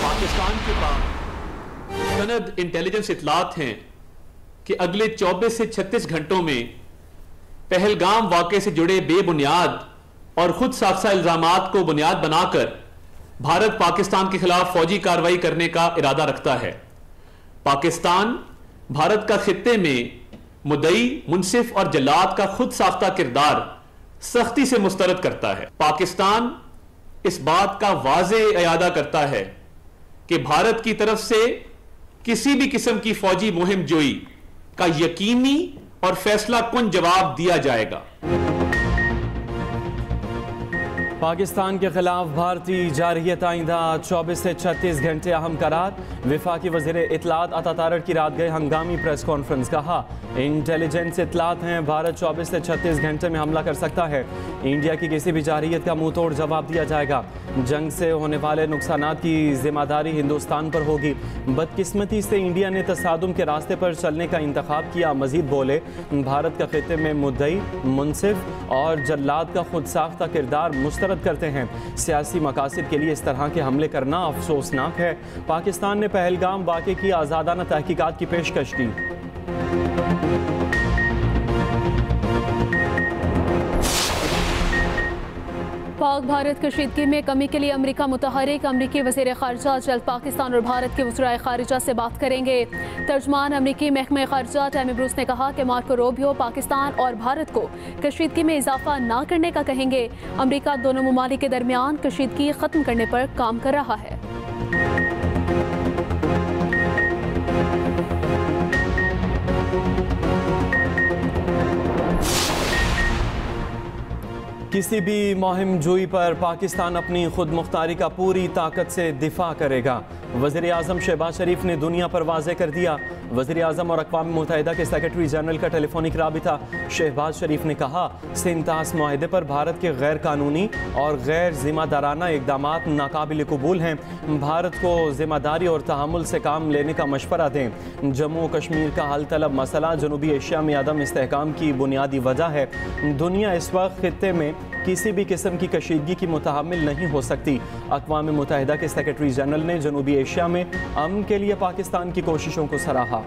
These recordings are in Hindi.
पाकिस्तान के पास सनद इंटेलिजेंस इतलात हैं कि अगले 24 से 36 घंटों में पहलगाम वाक़े से जुड़े बेबुनियाद और खुद साफसा इल्जामात को बुनियाद बनाकर भारत पाकिस्तान के खिलाफ फौजी कार्रवाई करने का इरादा रखता है। पाकिस्तान भारत का खित्ते में मुद्दई, मुनसिफ और जल्लाद का खुद साख्ता किरदार सख्ती से मुस्तरद करता है। पाकिस्तान इस बात का वाज़े इयादा करता है कि भारत की तरफ से किसी भी किस्म की फौजी मुहिम जोई का यकीनी और फैसला कुन जवाब दिया जाएगा। पाकिस्तान के खिलाफ भारतीय जारहियत आइंदा 24 से 36 घंटे अहम करार। वफाकी वज़ीर इत्तलात अता तारड़ की रात गए हंगामी प्रेस कॉन्फ्रेंस। कहा इंटेलिजेंस इत्तलात हैं भारत 24 से 36 घंटे में हमला कर सकता है। इंडिया की किसी भी जारहियत का मुंह तोड़ जवाब दिया जाएगा। जंग से होने वाले नुकसानात की जिम्मेदारी हिंदुस्तान पर होगी। बदकिस्मती से इंडिया ने तसादुम के रास्ते पर चलने का इंतखाब किया। मजीद बोले भारत का खित्ते में मुद्दई, मुनसिफ और जल्लाद का खुद साख्ता किरदार मुस्तरद करते हैं। सियासी मकासद के लिए इस तरह के हमले करना अफसोसनाक है। पाकिस्तान ने पहलगाम वाक़े की आज़ादाना तहकीकात की पेशकश की। पाक भारत कशीदगी में कमी के लिए अमरीका मुतहरिक। अमरीकी वज़ीर ख़ारिजा जल्द पाकिस्तान और भारत के वज़ीर ख़ारिजा से बात करेंगे। तर्जमान अमरीकी महकमा ख़ारिजा टैमी ब्रूस ने कहा कि मार्को रूबियो पाकिस्तान और भारत को कशीदगी में इजाफा न करने का कहेंगे। अमरीका दोनों ममालिक के दरमियान कशीदगी ख़त्म करने पर काम कर रहा है। किसी भी मुहिम जोई पर पाकिस्तान अपनी खुद मुख्तारी का पूरी ताकत से दिफा करेगा। वज़ीर आज़म शहबाज शरीफ ने दुनिया पर वाज़े कर दिया। वज़ीर आज़म और अक़वाम मुत्तहिदा के सेक्रेटरी जनरल का टेलीफोनिक राबिता। शहबाज शरीफ ने कहा सिंतास मुआहदे पर भारत के गैर कानूनी और गैर ज़िम्मेदाराना इक़दामात नाकाबिल कबूल हैं। भारत को ज़िम्मेदारी और तहम्मुल से काम लेने का मशवरा दें। जम्मू कश्मीर का हल तलब मसला जनूबी एशिया में अदम इस्तेहकाम की बुनियादी वजह है। दुनिया इस वक्त खित्ते में किसी भी किस्म की कशीदगी की मुतहम्मिल नहीं हो सकती। अक़वाम मुत्तहिदा के सेक्रेटरी जनरल ने जनूबी एशिया में अमन के लिए पाकिस्तान की कोशिशों को सराहा।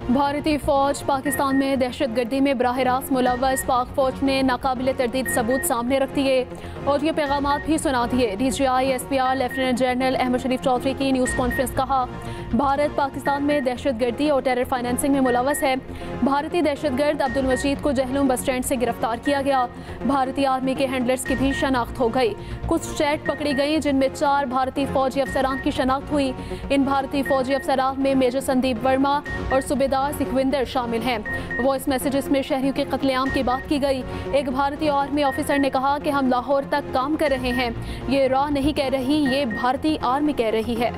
भारतीय फौज पाकिस्तान में दहशतगर्दी में बराह रास्त मुलव्वस। पाक फौज ने नाकाबिल तरदीद सबूत सामने रख दिए और ये पैगाम भी सुना दिए। DGI SPR lieutenant general Ahmed Sharif Chaudhry की न्यूज़ कॉन्फ्रेंस। कहा भारत पाकिस्तान में दहशतगर्दी और टेरर फाइनेंसिंग में मुलव्वस है। भारतीय दहशतगर्द अब्दुल मजीद को जहलुम बस स्टैंड से गिरफ्तार किया गया। भारतीय आर्मी के हैंडलर्स की भी शनाख्त हो गई। कुछ चैट पकड़ी गई जिनमें 4 भारतीय फौजी अफसरान की शनाख्त हुई। इन भारतीय फौजी अफसरान में मेजर संदीप वर्मा और सूबेदार सिकविंदर शामिल हैं। वॉइस मैसेजेस में शहरियों के कत्लेआम की बात की गई। एक भारतीय आर्मी ऑफिसर ने कहा कि हम लाहौर तक काम कर रहे हैं। ये रॉ नहीं कह रही, ये भारतीय आर्मी कह रही है।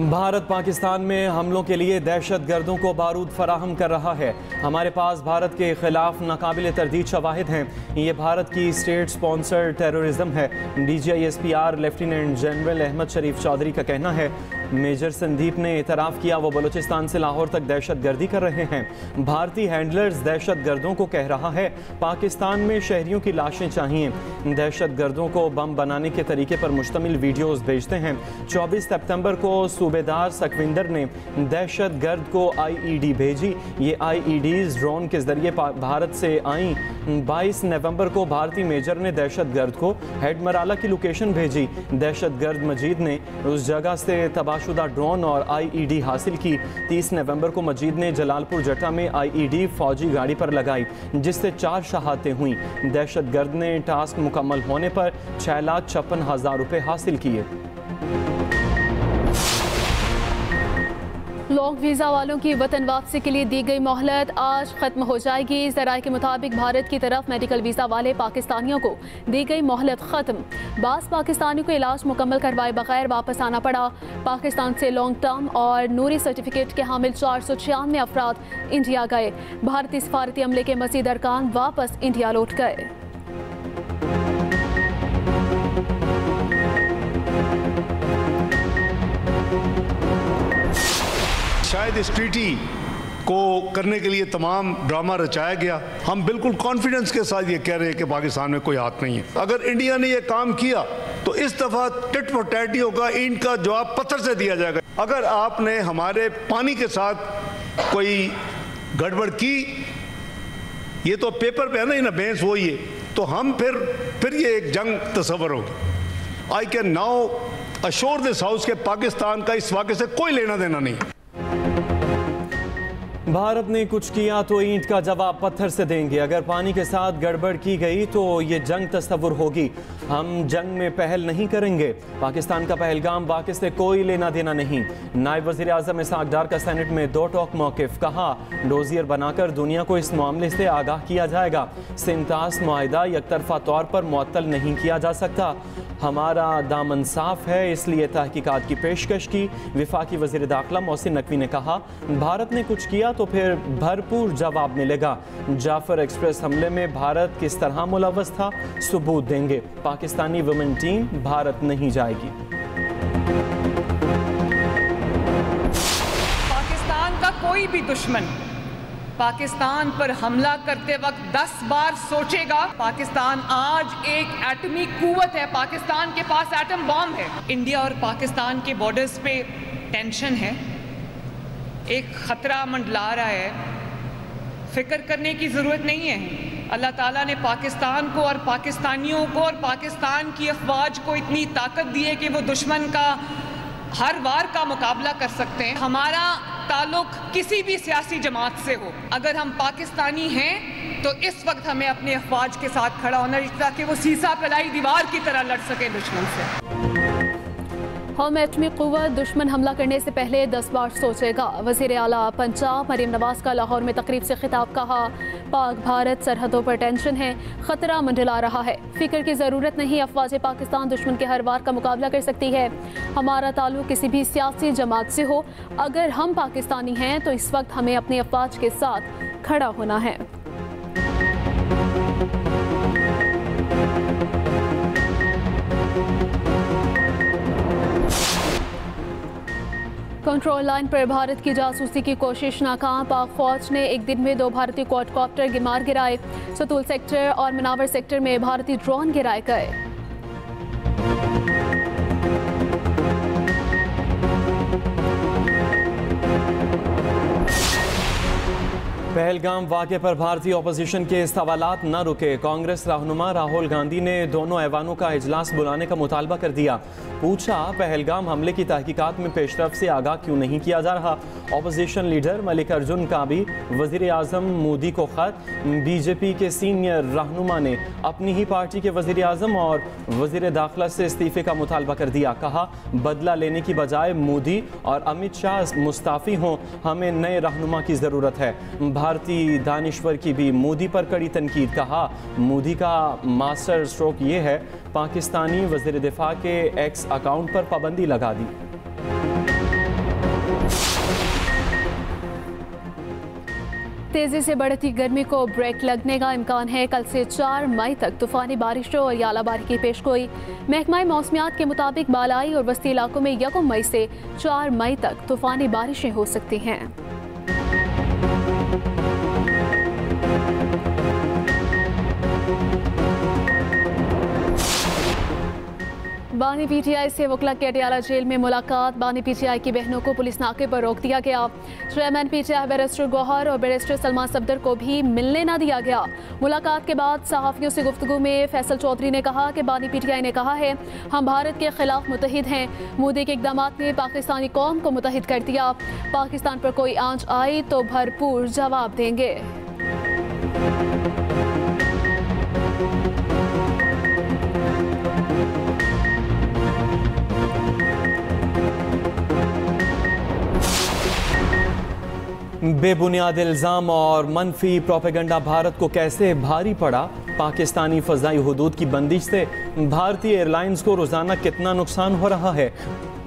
भारत पाकिस्तान में हमलों के लिए दहशत गर्दों को बारूद फराहम कर रहा है। हमारे पास भारत के खिलाफ नाकाबिल तरदीद शवाहिद हैं। ये भारत की स्टेट स्पॉन्सर्ड टेररिज्म है। DGI SPR lieutenant general Ahmed Sharif Chaudhry का कहना है मेजर संदीप ने इतराफ़ किया वो बलूचिस्तान से लाहौर तक दहशत गर्दी कर रहे हैं। भारतीय हैंडलर्स दहशत गर्दों को कह रहा है पाकिस्तान में शहरियों की लाशें चाहिए। दहशत गर्दों को बम बनाने के तरीके पर मुश्तमिल वीडियोज़ भेजते हैं। 24 सितंबर को सूबेदार सकविंदर ने दहशत गर्द को IED भेजी। ये IEDs ड्रोन के जरिए भारत से आई। 22 नवंबर को भारतीय मेजर ने दहशत गर्द को हेडमराला की लोकेशन भेजी। दहशत गर्द मजीद ने उस जगह से तबाहशुदा ड्रोन और IED हासिल की। 30 नवंबर को मजीद ने जलालपुर जट्टा में IED फौजी गाड़ी पर लगाई जिससे 4 शहादतें हुई। दहशत गर्द ने टास्क मुकम्मल होने पर 6,56,000 रुपये हासिल किए। लॉन्ग वीज़ा वालों की वतन वापसी के लिए दी गई मोहलत आज ख़त्म हो जाएगी। ज़राए के मुताबिक भारत की तरफ मेडिकल वीज़ा वाले पाकिस्तानियों को दी गई मोहलत ख़त्म। बास पाकिस्तानियों को इलाज मुकम्मल करवाए बगैर वापस आना पड़ा। पाकिस्तान से लॉन्ग टर्म और नूरी सर्टिफिकेट के हामिल 496 अफराद इंडिया गए। भारतीय सफारती अमले के मज़ीद अरकान वापस इंडिया लौट गए। शायद इस ट्रीटी को करने के लिए तमाम ड्रामा रचाया गया। हम बिल्कुल कॉन्फिडेंस के साथ ये कह रहे हैं कि पाकिस्तान में कोई हाथ नहीं है। अगर इंडिया ने ये काम किया तो इस दफा टिट फॉर टैट ही होगा, इनका जवाब पत्थर से दिया जाएगा। अगर आपने हमारे पानी के साथ कोई गड़बड़ की, ये तो पेपर पे है ना, ना बेंस वही है, तो हम फिर ये एक जंग तस्वर होगी। I can now assure this house के पाकिस्तान का इस वाक़े से कोई लेना देना नहीं। भारत ने कुछ किया तो ईंट का जवाब पत्थर से देंगे। अगर पानी के साथ गड़बड़ की गई तो ये जंग तस्वुर होगी। हम जंग में पहल नहीं करेंगे। पाकिस्तान का पहलगाम वाक़े से कोई लेना देना नहीं। नायब वज़ीर आज़म इसहाक़ डार का सेनेट में दो टोक मौक़िफ़, कहा डोजियर बनाकर दुनिया को इस मामले से आगाह किया जाएगा। सिंतास मुआहिदा यकतरफा तौर पर मुअत्तल नहीं किया जा सकता। हमारा दामन साफ है, इसलिए तहकीकात की पेशकश की। वफाकी वज़ीर दाखिला मोहसिन नकवी ने कहा भारत ने कुछ किया तो फिर भरपूर जवाब मिलेगा। जाफर एक्सप्रेस हमले में भारत किस तरह मुलव्वस था, सबूत देंगे। पाकिस्तानी वुमेन टीम भारत नहीं जाएगी। पाकिस्तान का कोई भी दुश्मन पाकिस्तान पर हमला करते वक्त 10 बार सोचेगा। पाकिस्तान आज एक एटमी कुव्वत है, पाकिस्तान के पास एटम बॉम्ब है। इंडिया और पाकिस्तान के बॉर्डर्स पे टेंशन है, एक ख़तरा मंडला रहा है, फिक्र करने की ज़रूरत नहीं है। अल्लाह ताला ने पाकिस्तान को और पाकिस्तानियों को और पाकिस्तान की अफवाज को इतनी ताकत दी है कि वो दुश्मन का हर वार का मुकाबला कर सकते हैं। हमारा ताल्लुक किसी भी सियासी जमात से हो, अगर हम पाकिस्तानी हैं तो इस वक्त हमें अपने अफवाज के साथ खड़ा होना चाहिए ताकि वो सीसा फैलाई दीवार की तरह लड़ सके दुश्मन से। हम एटमी कुव्वत दुश्मन हमला करने से पहले 10 बार सोचेगा। वज़ीर आला पंजाब मरीम नवाज का लाहौर में तकरीब से खिताब, कहा पाक भारत सरहदों पर टेंशन है, ख़तरा मंडला रहा है, फ़िक्र की ज़रूरत नहीं। अफवाज पाकिस्तान दुश्मन के हर वार का मुकाबला कर सकती है। हमारा ताल्लुक किसी भी सियासी जमात से हो, अगर हम पाकिस्तानी हैं तो इस वक्त हमें अपने अफवाज के साथ खड़ा होना है। कंट्रोल लाइन पर भारत की जासूसी की कोशिश नाकाम। पाक फौज ने एक दिन में 2 भारतीय क्वाडकॉप्टर मार गिराए। सतूल सेक्टर और मनावर सेक्टर में भारतीय ड्रोन गिराए गए। पहलगाम वाक़े पर भारतीय अपोजिशन के सवालात न रुके। कांग्रेस रहनुमा राहुल गांधी ने दोनों ऐवानों का इजलास बुलाने का मुतालबा कर दिया। पूछा पहलगाम हमले की तहकीकात में पेशरफ से आगाह क्यों नहीं किया जा रहा। अपोजिशन लीडर मल्लिकार्जुन का भी वज़ीर आज़म मोदी को खत। बीजेपी के सीनियर रहनुमा ने अपनी ही पार्टी के वज़ीर आज़म और वज़ीर दाखिला से इस्तीफ़े का मुतालबा कर दिया। कहा बदला लेने की बजाय मोदी और अमित शाह मुस्ताफ़ी हों, हमें नए रहनुमा की ज़रूरत है। भारतीय दानिश्वर की भी मोदी पर कड़ी तनकीद। कहा मोदी का मास्टर स्ट्रोक ये है, पाकिस्तानी वज़ीर दिफा के एक्स अकाउंट पर पाबंदी लगा दी। तेजी से बढ़ती गर्मी को ब्रेक लगने का इम्कान है। कल से 4 मई तक तूफानी बारिशों और यालाबारी की पेशगोई। महकमा मौसमियात के मुताबिक बालाई और वस्ती इलाकों में 1 मई से 4 मई तक तूफानी बारिशें हो सकती हैं। बानी पीटीआई से वकला के अटियाला जेल में मुलाकात। बानी पीटीआई की बहनों को पुलिस नाके पर रोक दिया गया। चेयरमैन पीटीआई बैरिस्टर गौहर और बैरिस्टर सलमान सफदर को भी मिलने न दिया गया। मुलाकात के बाद सहाफ़ियों से गुफ्तगू में फैसल चौधरी ने कहा कि बानी पीटीआई ने कहा है हम भारत के खिलाफ मुतहिद हैं। मोदी के इक़दामात ने पाकिस्तानी कौम को मुतहिद कर दिया। पाकिस्तान पर कोई आंच आई तो भरपूर जवाब देंगे। बेबुनियाद इल्ज़ाम और मनफी प्रोपेगंडा भारत को कैसे भारी पड़ा। पाकिस्तानी फ़ज़ाई हुदूद की बंदिश से भारतीय एयरलाइंस को रोज़ाना कितना नुकसान हो रहा है।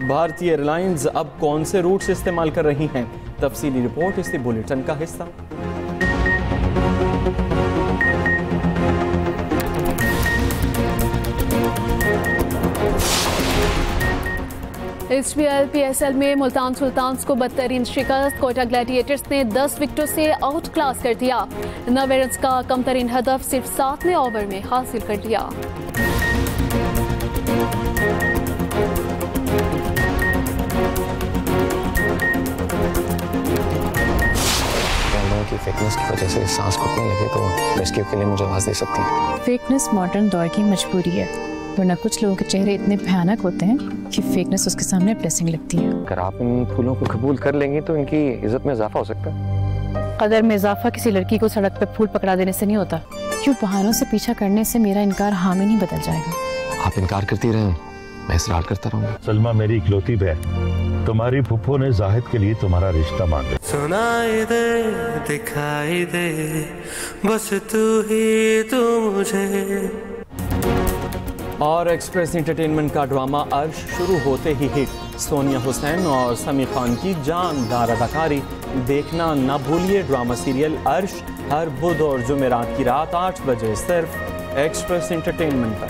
भारतीय एयरलाइंस अब कौन से रूट्स इस्तेमाल कर रही हैं, तफसीली रिपोर्ट इसी बुलेटिन का हिस्सा। HBL PSL में मुल्तान सुल्तान्स को बदतरीन शिकस्त। कोयटा ग्लैडिएटर्स ने 10 विकेटों से आउट क्लास कर दिया। 9 रन्स का कमतरीन हदफ सिर्फ 7वें ओवर में हासिल कर लिया। की फिटनेस की वजह से सांस घुटने लगे तो रेस्क्यू के लिए मुझे आवाज दे सकती हैं। फेकनेस मॉडर्न दौर की मजबूरी है, वरना कुछ लोगों के चेहरे इतने भयानक होते हैं कि फेकनेस उसके सामने ब्लेसिंग लगती है। अगर आप इन फूलों को कबूल कर लेंगे तो इनकी इज्जत में इजाफा हो सकता है। कदर में इजाफा किसी लड़की को सड़क पे फूल पकड़ा देने से नहीं होता। क्यों बहानों से पीछा करने से मेरा इनकार हाँ में नहीं बदल जाएगा। आप इनकार करती रहें, मैं इसरार करता रहूंगा। सलमा मेरी इकलौती बहन, तुम्हारी फुफ्फो ने जाहिद के लिए तुम्हारा रिश्ता मांगा। सुनाई दे दिखाई दे बस तू ही तू मुझे। और एक्सप्रेस एंटरटेनमेंट का ड्रामा अर्श शुरू होते ही हिट। सोनिया हुसैन और समी खान की जानदार अदाकारी देखना न भूलिए। ड्रामा सीरियल अर्श हर बुध और जुमेरात की रात 8 बजे सिर्फ एक्सप्रेस एंटरटेनमेंट पर।